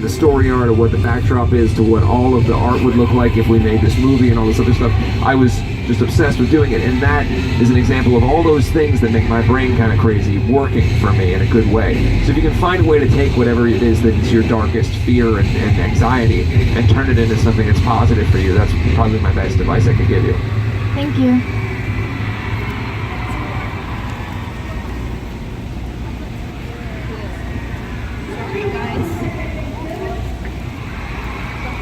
the story art of what the backdrop is to what all of the art would look like if we made this movie and all this other stuff. I was just obsessed with doing it, and that is an example of all those things that make my brain kind of crazy working for me in a good way. So if you can find a way to take whatever it is that's your darkest fear and anxiety and turn it into something that's positive for you, that's probably my best advice I could give you. Thank you.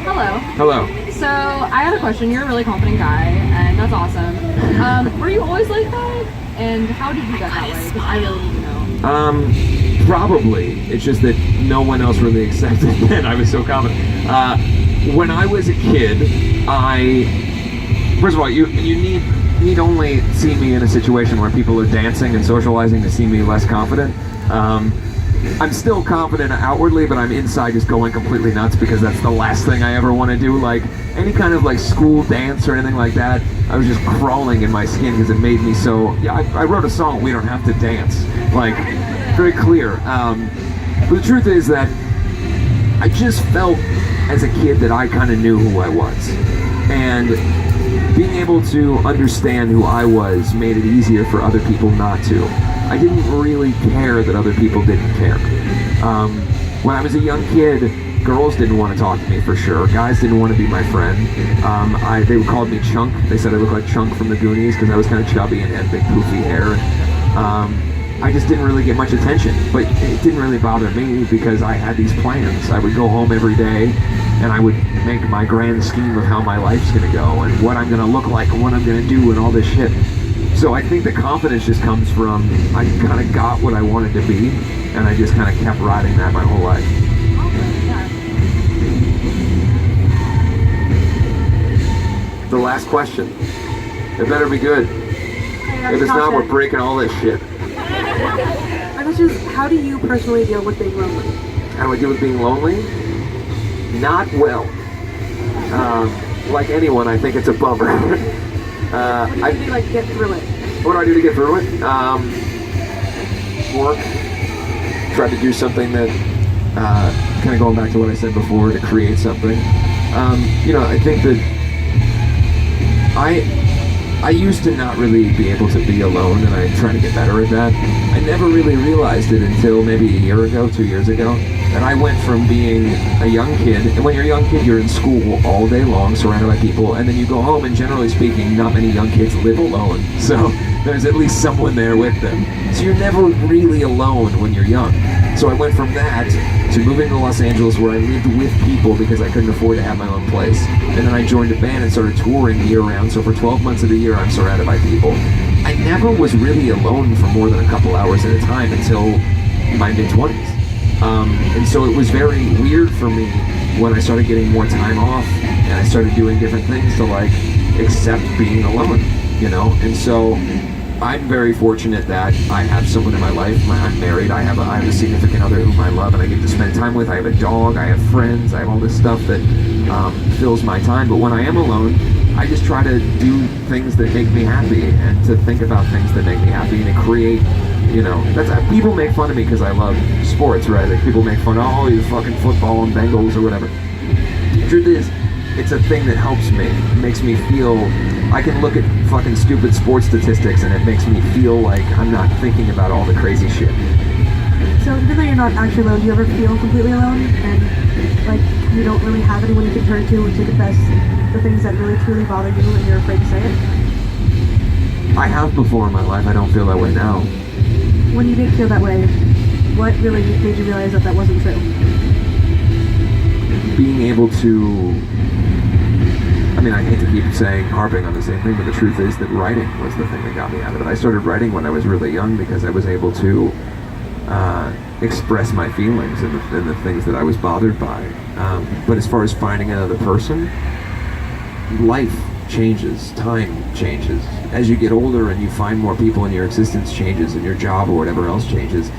Hello. Hello. So I have a question. You're a really confident guy, and that's awesome. Were you always like that? And how did you get that way? Because I really need to know. Probably. It's just that no one else really accepted that I was so confident. When I was a kid, first of all, you need only see me in a situation where people are dancing and socializing to see me less confident. I'm still confident outwardly, but I'm inside just going completely nuts because that's the last thing I ever want to do. Like any kind of like school dance or anything like that, I was just crawling in my skin because it made me so. Yeah, I wrote a song, "We Don't Have to Dance," like very clear. But the truth is that I just felt as a kid that I kind of knew who I was, and being able to understand who I was made it easier for other people not to. I didn't really care that other people didn't care. When I was a young kid, girls didn't want to talk to me for sure. Guys didn't want to be my friend. They called me Chunk. They said I looked like Chunk from the Goonies because I was kind of chubby and had big poofy hair. I just didn't really get much attention, but it didn't really bother me because I had these plans. I would go home every day and I would make my grand scheme of how my life's gonna go and what I'm gonna look like and what I'm gonna do and all this shit. So I think the confidence just comes from I kind of got what I wanted to be, and I just kind of kept riding that my whole life. The last question. It better be good. If it's not, we're breaking all this shit. My question is, how do you personally deal with being lonely? How do I deal with being lonely? Not well. Like anyone, I think it's a bummer. What do you do to like get through it? What do I do to get through it? Work. Try to do something that, kind of going back to what I said before, to create something. I think that I used to not really be able to be alone, and I'm trying to get better at that. I never really realized it until maybe a year ago, 2 years ago, that I went from being a young kid, and when you're a young kid, you're in school all day long, surrounded by people, and then you go home, and generally speaking, not many young kids live alone, so there's at least someone there with them. So you're never really alone when you're young. So I went from that to moving to Los Angeles, where I lived with people because I couldn't afford to have my own place. And then I joined a band and started touring year-round, so for 12 months of the year, I'm surrounded by people. I never was really alone for more than a couple hours at a time until my mid-20s. And so it was very weird for me when I started getting more time off and I started doing different things to like accept being alone, And so I'm very fortunate that I have someone in my life. I'm married. I have a significant other whom I love and I get to spend time with. I have a dog. I have friends. I have all this stuff that fills my time. But when I am alone, I just try to do things that make me happy and to think about things that make me happy and to create. That's people make fun of me because I love sports, right? Like people make fun of, oh, you fucking football and Bengals or whatever. The truth is, it's a thing that helps me. It makes me feel, I can look at fucking stupid sports statistics and it makes me feel like I'm not thinking about all the crazy shit. So even though you're not actually alone, do you ever feel completely alone? And like you don't really have anyone you can turn to confess the things that really truly bother you and you're afraid to say it? I have before in my life. I don't feel that way now. When you did feel that way, what really made you realize that wasn't true? Being able to, I hate to keep harping on the same thing, but the truth is that writing was the thing that got me out of it. I started writing when I was really young because I was able to express my feelings and the things that I was bothered by. But as far as finding another person, life changes, time changes. As you get older and you find more people and your existence changes and your job or whatever else changes,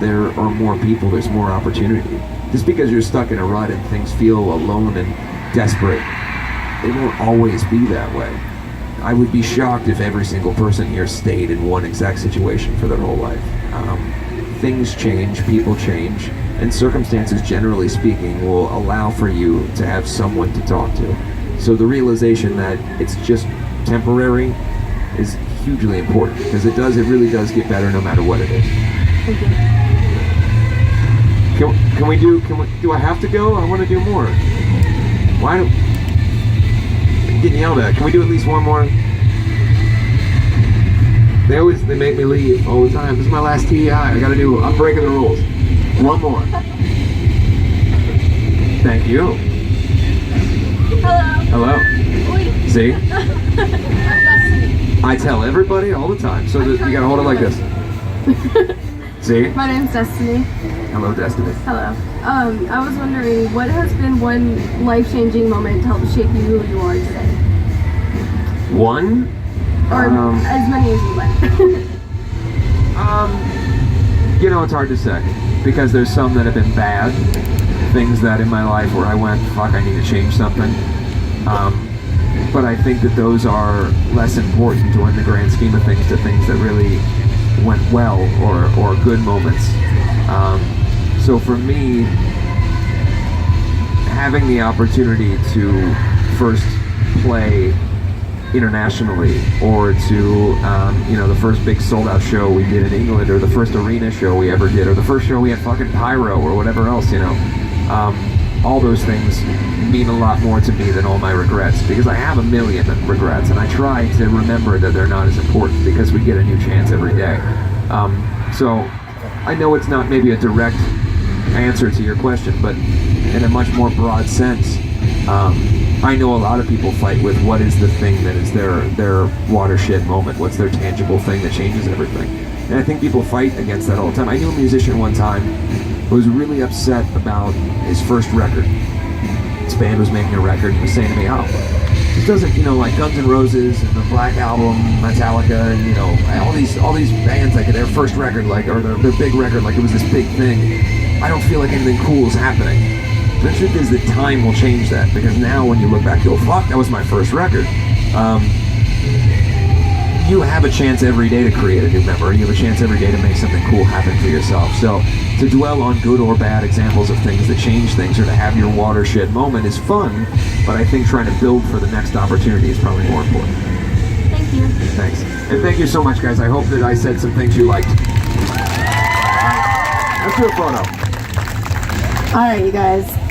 there are more people, there's more opportunity. Just because you're stuck in a rut and things feel alone and desperate, it won't always be that way. I would be shocked if every single person here stayed in one exact situation for their whole life. Things change, people change, and circumstances, generally speaking, will allow for you to have someone to talk to. So the realization that it's just temporary is hugely important, because it really does get better no matter what it is. Thank you. Do I have to go? I want to do more. Why do... I'm getting yelled at. Can we do at least one more? They make me leave all the time. This is my last TEI. I'm breaking the rules. One more. Thank you. Hello. Hello. Wait. See? I'm Destiny. I tell everybody all the time. So that you gotta hold it like this. See? My name's Destiny. Hello, Destiny. Hello. I was wondering, what has been one life-changing moment to help shape you who you are today? One? Or as many as you like. It's hard to say, because there's some that have been bad, things that in my life where I went, fuck, I need to change something. But I think that those are less important in the grand scheme of things to things that really went well, or good moments. So for me, having the opportunity to first play internationally, or to the first big sold out show we did in England, or the first arena show we ever did, or the first show we had fucking pyro, or whatever else, all those things mean a lot more to me than all my regrets, because I have a million regrets, and I try to remember that they're not as important, because we get a new chance every day. So I know it's not maybe a direct answer to your question, but in a much more broad sense, I know a lot of people fight with what is the thing that is their watershed moment, what's their tangible thing that changes everything. And I think people fight against that all the time. I knew a musician one time who was really upset about his first record. His band was making a record, and he was saying to me, oh, this doesn't, like Guns N' Roses and the Black Album, Metallica, and all these bands, like their first record, or their big record, like it was this big thing. I don't feel like anything cool is happening. The truth is that time will change that, because now when you look back, you go, fuck, that was my first record. You have a chance every day to create a new memory. You have a chance every day to make something cool happen for yourself. So to dwell on good or bad examples of things that change things, or to have your watershed moment, is fun, but I think trying to build for the next opportunity is probably more important. Thank you. Thanks. And thank you so much, guys. I hope that I said some things you liked. Let's do a photo. All right, you guys.